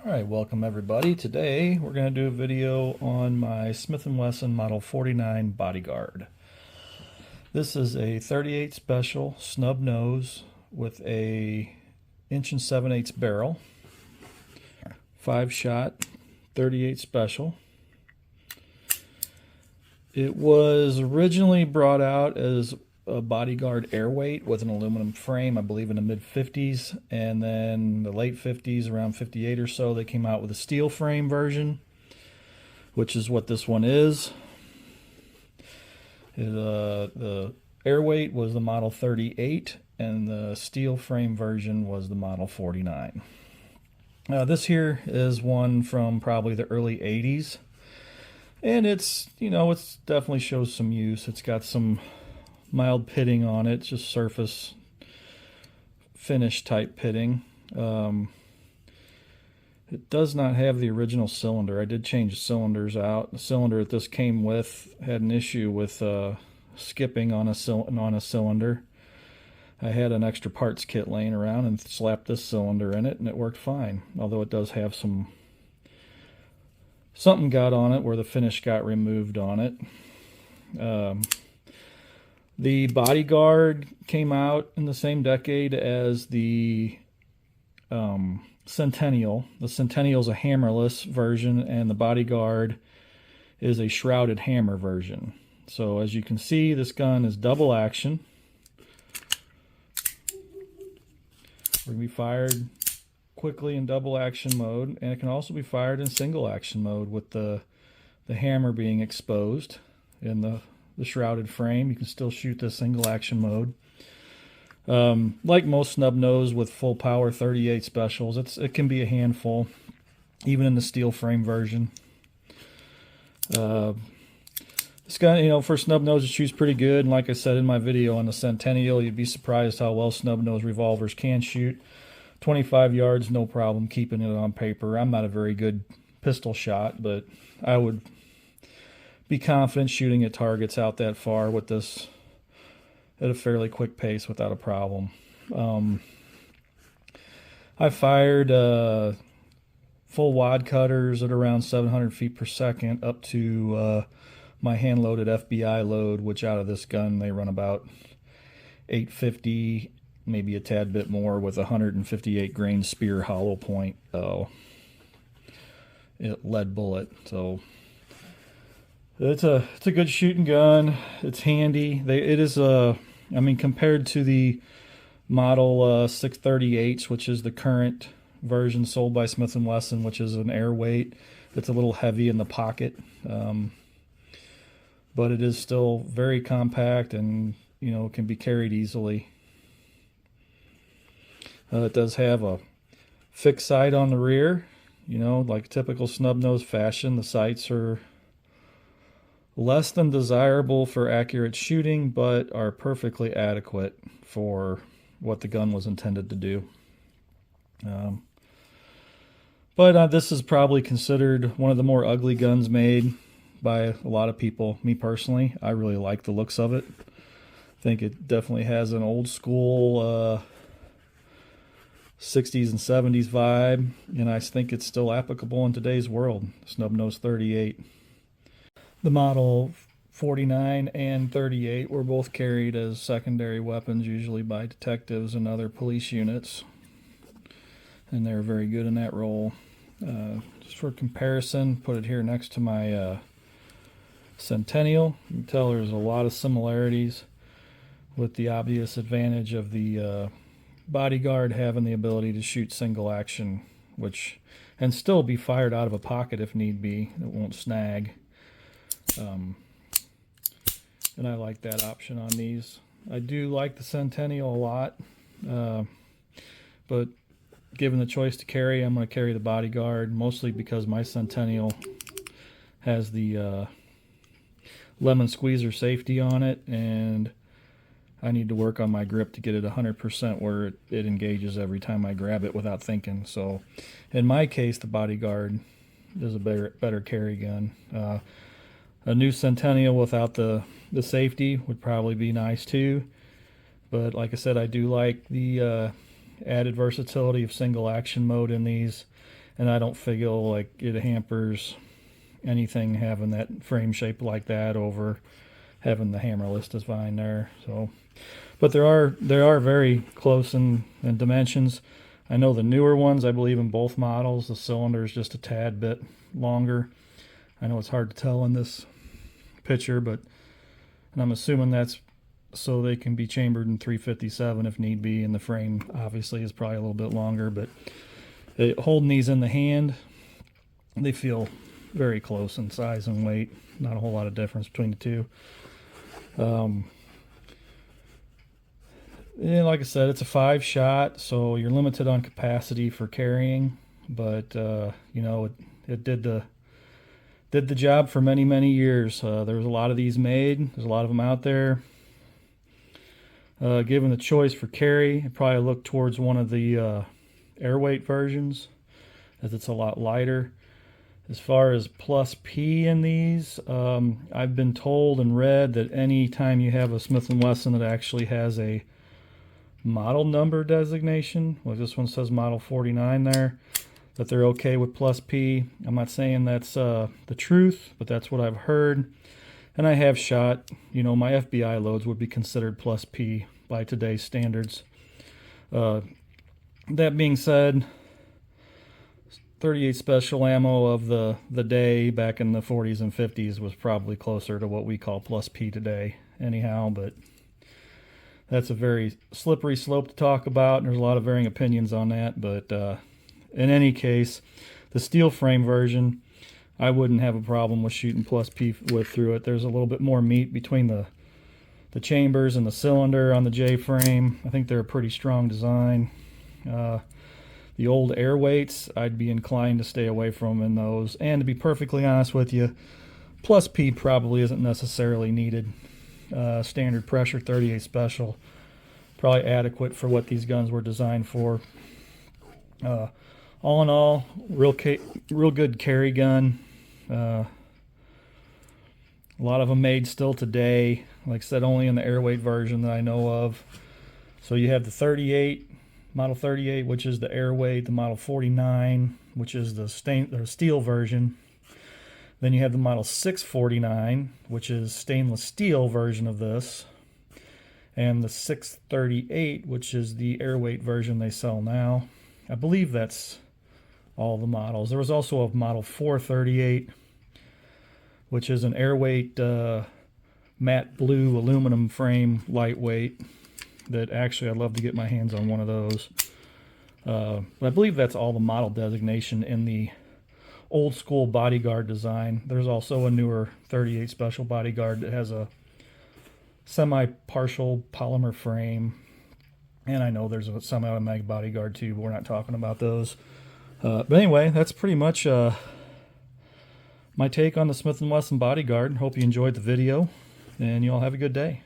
Alright, welcome everybody. Today we're going to do a video on my Smith & Wesson Model 49 Bodyguard. This is a 38 special snub nose with a 1 7/8 barrel, 5-shot 38 special. It was originally brought out as a Bodyguard airweight with an aluminum frame, I believe in the mid-50s, and then the late 50s, around 58 or so, they came out with a steel frame version, which is what this one is. The airweight was the Model 38, and the steel frame version was the Model 49. This here is one from probably the early 80s, and it's definitely shows some use. It's got some mild pitting on it, just surface finish type pitting. It does not have the original cylinder. I did change the cylinders out. The cylinder that this came with had an issue with skipping on a cylinder. I had an extra parts kit laying around and slapped this cylinder in it, and it worked fine. Although it does have something got on it where the finish got removed on it. The Bodyguard came out in the same decade as the Centennial. The Centennial is a hammerless version, and the Bodyguard is a shrouded hammer version. So as you can see, this gun is double action. We're going to be fired quickly in double action mode, and it can also be fired in single action mode with the hammer being exposed in the shrouded frame. You can still shoot the single action mode. Like most snub nose with full power 38 specials, it can be a handful, even in the steel frame version. This gun, for snub nose, it shoots pretty good. And like I said in my video on the Centennial, you'd be surprised how well snub nose revolvers can shoot. 25 yards, no problem keeping it on paper. I'm not a very good pistol shot, but I would be confident shooting at targets out that far with this at a fairly quick pace without a problem. I fired full wad cutters at around 700 feet per second up to my hand-loaded FBI load, which out of this gun they run about 850, maybe a tad bit more, with a 158 grain spear hollow point lead bullet. So it's a good shooting gun. It's handy. It is compared to the Model 638s, which is the current version sold by Smith & Wesson, which is an airweight. It's a little heavy in the pocket, but it is still very compact and can be carried easily. It does have a fixed sight on the rear, like typical snub nose fashion. The sights are less than desirable for accurate shooting, but are perfectly adequate for what the gun was intended to do. But this is probably considered one of the more ugly guns made by a lot of people. Me personally, I really like the looks of it. I think it definitely has an old school 60s and 70s vibe, and I think it's still applicable in today's world. Snub nose 38. The Model 49 and 38 were both carried as secondary weapons, usually by detectives and other police units, and they're very good in that role. Just for comparison, put it here next to my Centennial. You can tell there's a lot of similarities, with the obvious advantage of the Bodyguard having the ability to shoot single action, and still be fired out of a pocket if need be. It won't snag. And I like that option on these. I do like the Centennial a lot, but given the choice to carry, I'm going to carry the Bodyguard, mostly because my Centennial has the lemon squeezer safety on it, and I need to work on my grip to get it 100% where it engages every time I grab it without thinking. So in my case, the Bodyguard is a better carry gun. A new Centennial without the safety would probably be nice too, but like I said, I do like the added versatility of single action mode in these, and I don't feel like it hampers anything having that frame shape like that over having the hammerless design there. So, but they are very close in dimensions. I know the newer ones, I believe in both models, the cylinder is just a tad bit longer. I know it's hard to tell in this picture, but and I'm assuming that's so they can be chambered in 357 if need be, and the frame obviously is probably a little bit longer, but holding these in the hand, they feel very close in size and weight. Not a whole lot of difference between the two. And like I said, it's a 5-shot, so you're limited on capacity for carrying, but you know, it did the job for many years. There was a lot of these made. There's a lot of them out there. Given the choice for carry, I'd probably look towards one of the airweight versions, as it's a lot lighter. As far as plus P in these, I've been told and read that any time you have a Smith & Wesson that actually has a model number designation, like this one says model 49 there, that they're okay with plus P. I'm not saying that's the truth, but that's what I've heard. And I have shot, you know, my FBI loads would be considered plus P by today's standards. That being said, 38 special ammo of the day back in the 40s and 50s was probably closer to what we call plus P today anyhow, but that's a very slippery slope to talk about, and there's a lot of varying opinions on that. But in any case, the steel frame version, I wouldn't have a problem with shooting plus P with through it. There's a little bit more meat between the chambers and the cylinder on the J frame. I think they're a pretty strong design. The old air weights, I'd be inclined to stay away from in those. And to be perfectly honest with you, plus P probably isn't necessarily needed. Standard pressure 38 special, probably adequate for what these guns were designed for. All in all, real good carry gun. A lot of them made still today. Like I said, only in the airweight version that I know of. So you have the 38, model 38, which is the airweight, the model 49, which is the steel version. Then you have the model 649, which is stainless steel version of this, and the 638, which is the airweight version they sell now. I believe that's all the models. There was also a model 438, which is an airweight matte blue aluminum frame, lightweight, that actually I'd love to get my hands on one of those. But I believe that's all the model designation in the old school Bodyguard design. There's also a newer 38 special Bodyguard that has a semi-partial polymer frame, and I know there's a semi-automatic Bodyguard too, but we're not talking about those. But anyway, that's pretty much my take on the Smith & Wesson Bodyguard. Hope you enjoyed the video, and you all have a good day.